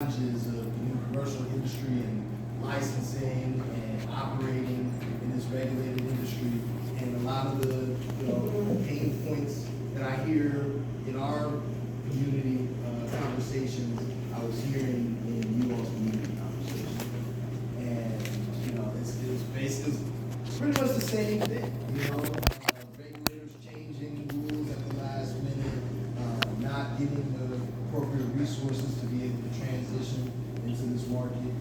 challenges of the new commercial industry and licensing and operating in this regulated industry, and a lot of the pain points that I hear in our community conversations, I was hearing in you all's community conversations, and it's basically pretty much the same thing. Regulators changing rules at the last minute, not giving the appropriate resources to be able to transition into this market.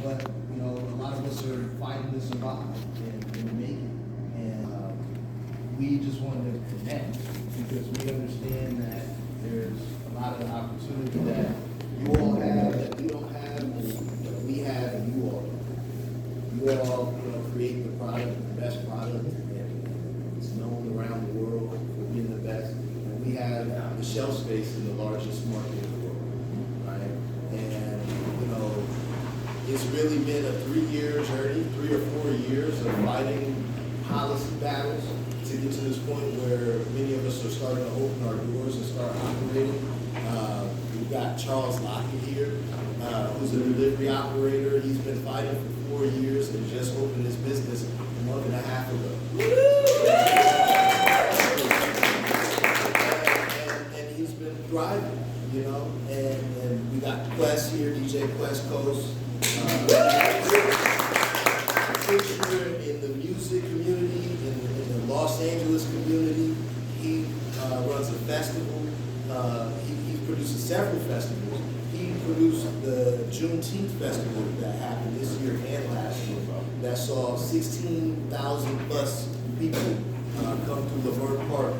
But a lot of us are fighting to survive and make it. And we just wanted to connect because we understand that there's a lot of opportunity that you all have that we don't have, and that we have and you all don't. You all create the product, the best product, and it's known around the world for being the best. And we have the shelf space in the largest market in the world, right? And it's really been a 3 year journey, 3 or 4 years of fighting policy battles to get to this point where many of us are starting to open our doors and start operating. We've got Charles Lockett here, who's a delivery operator. He's been fighting for 4 years and just opened his business a month and a half ago. And he's been thriving, and we got Quest here, DJ Quest Coast. Picture in the music community, in the Los Angeles community. He runs a festival. He produces several festivals. He produced the Juneteenth festival that happened this year and last year that saw 16,000 plus people come through Laverne Park,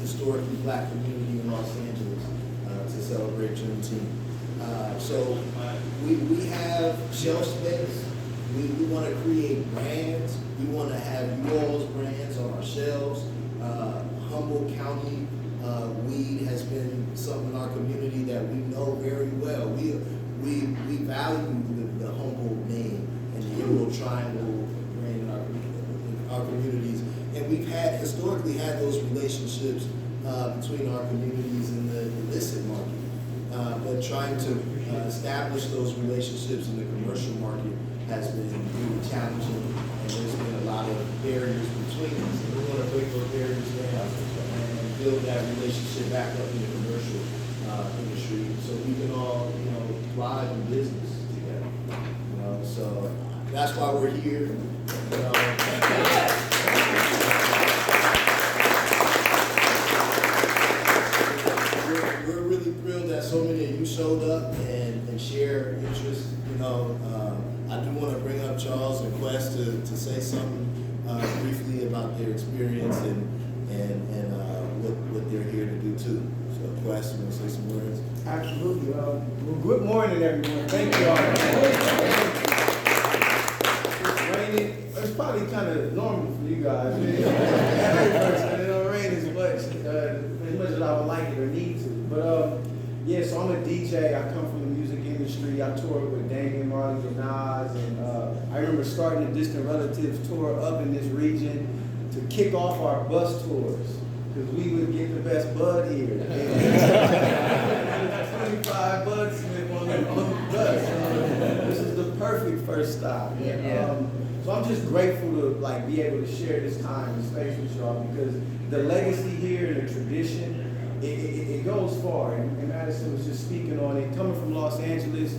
historically black community in Los Angeles, to celebrate Juneteenth. So we have shelf space. We want to create brands. We want to have you all's brands on our shelves. Humboldt County weed has been something in our community that we know very well. We value the Humboldt name and the Emerald Triangle brand in our communities. And we've historically had those relationships between our communities and the illicit market. But trying to establish those relationships in the commercial market has been really challenging, and there's been a lot of barriers between us. And we want to break those barriers down and build that relationship back up in the commercial industry, so we can all, thrive in business together. So that's why we're here. We're really thrilled that so many of you showed up and share interest. I do want to bring up Charles and Quest to say something briefly about their experience and what they're here to do too. So Quest, you want to say some words? Absolutely. Well, good morning, everyone. Thank you all. It's raining. It's probably kind of normal for you guys. It don't rain as much as I would like it or need to. But so I'm a DJ. I come from the music industry. I toured with Damian Marley and Nas, and I remember starting a Distant Relatives tour up in this region to kick off our bus tours, because we would get the best bud here. 25 bucks on the bus. This is the perfect first stop. So I'm just grateful to be able to share this time and space with y'all, because the legacy here and the tradition, it goes far. And Madison was just speaking on it. Coming from Los Angeles,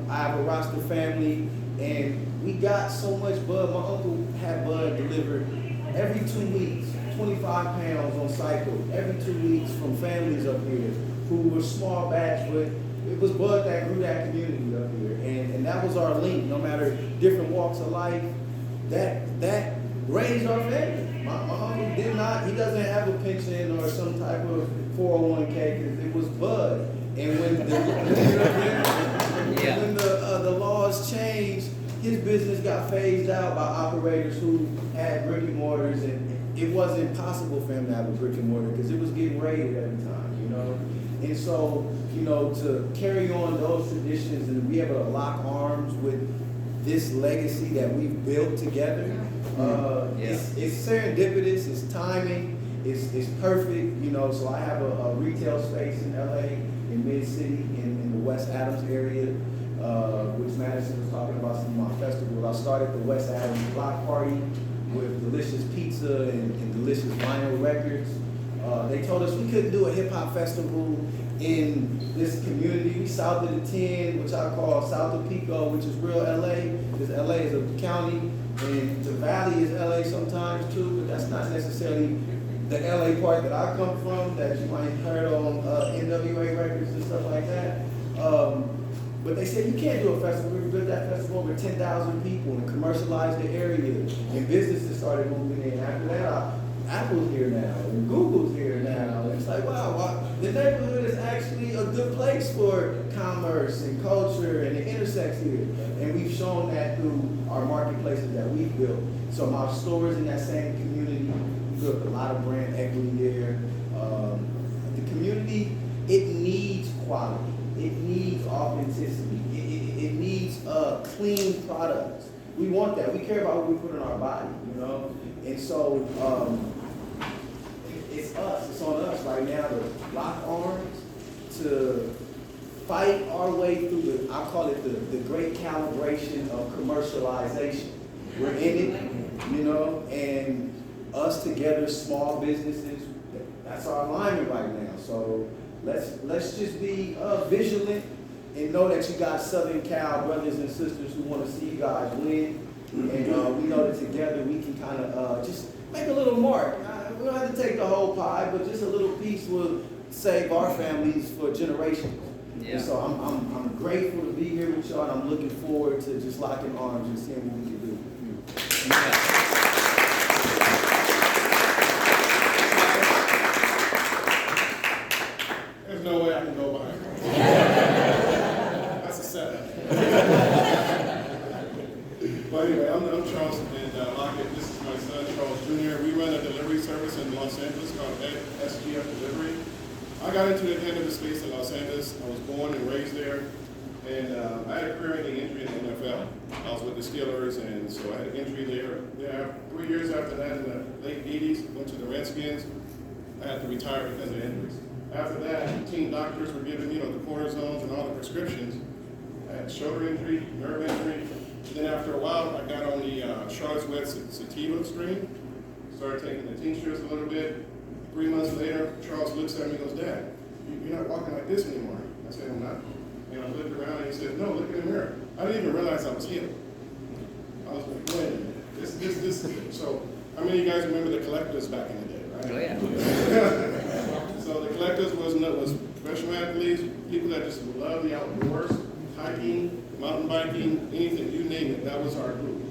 I have a Rasta family, and we got so much bud. My uncle had bud delivered every 2 weeks, 25 pounds on cycle, every 2 weeks from families up here who were small batch, but it was bud that grew that community up here. And that was our link, no matter different walks of life, that raised our family. My uncle did not, he doesn't have a pension or some type of 401k, because it was bud. And when the laws changed, his business got phased out by operators who had brick and mortars, and it wasn't possible for him to have a brick and mortar because it was getting raided every time, And so, to carry on those traditions and to be able to lock arms with this legacy that we've built together, it's serendipitous, it's timing, it's perfect, So I have a retail space in LA, in Mid-City, in the West Adams area, which Madison was talking about some of my festivals. I started the West Adams Block Party with Delicious Pizza and Delicious Vinyl Records. They told us we couldn't do a hip hop festival in this community. We south of the 10, which I call south of Pico, which is real LA, because LA is a county, and the valley is LA sometimes too, but that's not necessarily the LA part that I come from, that you might have heard on NWA records and stuff like that. But they said you can't do a festival. We built that festival over 10,000 people and commercialized the area, and businesses started moving in. After that, Apple's here now, and Google's here now. And it's like, wow, the neighborhood is actually a good place for commerce and culture, and it intersects here. And we've shown that through our marketplaces that we've built. So my stores in that same community, we built a lot of brand equity there. The community, it needs quality. It needs authenticity. It needs clean products. We want that. We care about what we put in our body, you know? And so it's us. It's on us right now to lock arms, to fight our way through I call it the great calibration of commercialization. We're in it, you know, and us together, small businesses, that's our alignment right now. So let's just be vigilant and know that you got Southern Cal brothers and sisters who want to see you guys win. And we know that together we can kind of just make a little mark. We don't have to take the whole pie, but just a little piece will save our families for generations. Yeah. And so I'm grateful to be here with y'all, and I'm looking forward to just locking arms and seeing what we can do. Yeah. There's no way I can go by. That's a setup. But anyway, I'm Charles and Lockett. This is my son, Charles Jr. We run a delivery service in Los Angeles called SGF Delivery. I got into the cannabis space in Los Angeles. I was born and raised there. And I had a career-ending injury in the NFL. I was with the Steelers, and so I had an injury there. 3 years after that, in the late 80s, went to the Redskins. I had to retire because of injuries. After that, team doctors were giving, the cortisones and all the prescriptions. I had shoulder injury, nerve injury. Then after a while, I got on the Charlotte's Wet sativa strain. Started taking the tinctures a little bit. 3 months later, Charles looks at me and goes, "Dad, you're not walking like this anymore." I said, "I'm not." And I looked around and he said, "No, look in the mirror." I didn't even realize I was healed. I was like, wait a minute, this. So, how many of you guys remember the Collectors back in the day, right? Oh, yeah. So the Collectors was professional athletes, people that just love the outdoors, hiking, mountain biking, anything, you name it, that was our group.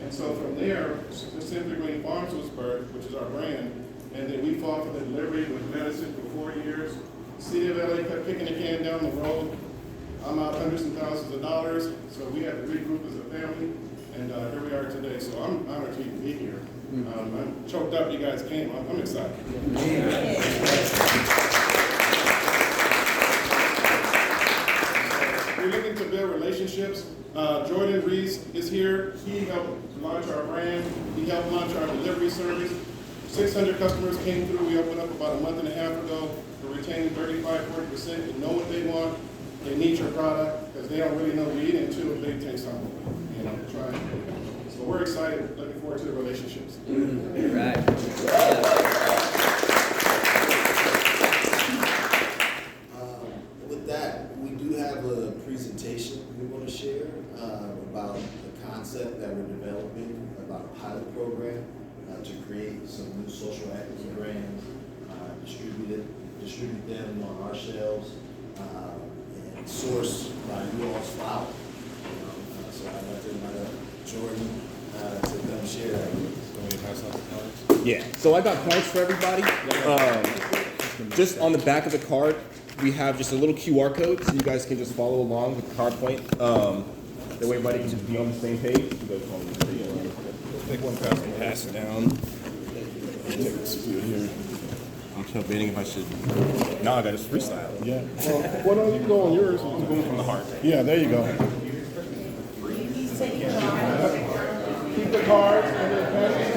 And so from there, Simply Green Farms was birthed, which is our brand, and then we fought for the delivery with medicine for 4 years. City of LA kept kicking the can down the road. I'm out hundreds and thousands of dollars, so we had to regroup as a family, and here we are today. So I'm honored to be here. I'm choked up you guys came. I'm excited. We're looking to build relationships. Jordan Reese is here. He helped launch our brand. He helped launch our delivery service. 600 customers came through. We opened up about a month and a half ago. We're retaining 35–40%. They know what they want. They need your product because they don't really know weed until they taste something. Try it. So we're excited. Looking forward to the relationships. Right. With that, we do have a presentation we want to share about the concept that we're developing, about a pilot program to create some new social equity brands, distribute them on our shelves, and source by you all's flower. So I'd like to invite Jordan to come share that with us. Yeah, so I got cards for everybody. Just on the back of the card, we have just a little QR code, so you guys can just follow along with the card point. That way everybody can just be on the same page. Take one, pass it down. Take this food here. I'm debating if I should. Now I got to freestyle. Yeah. Well, no, you can go on yours. I'm going from the heart. Yeah, there you go. Keep the cards and then pass it.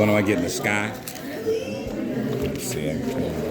When do I get in the sky? Let's see.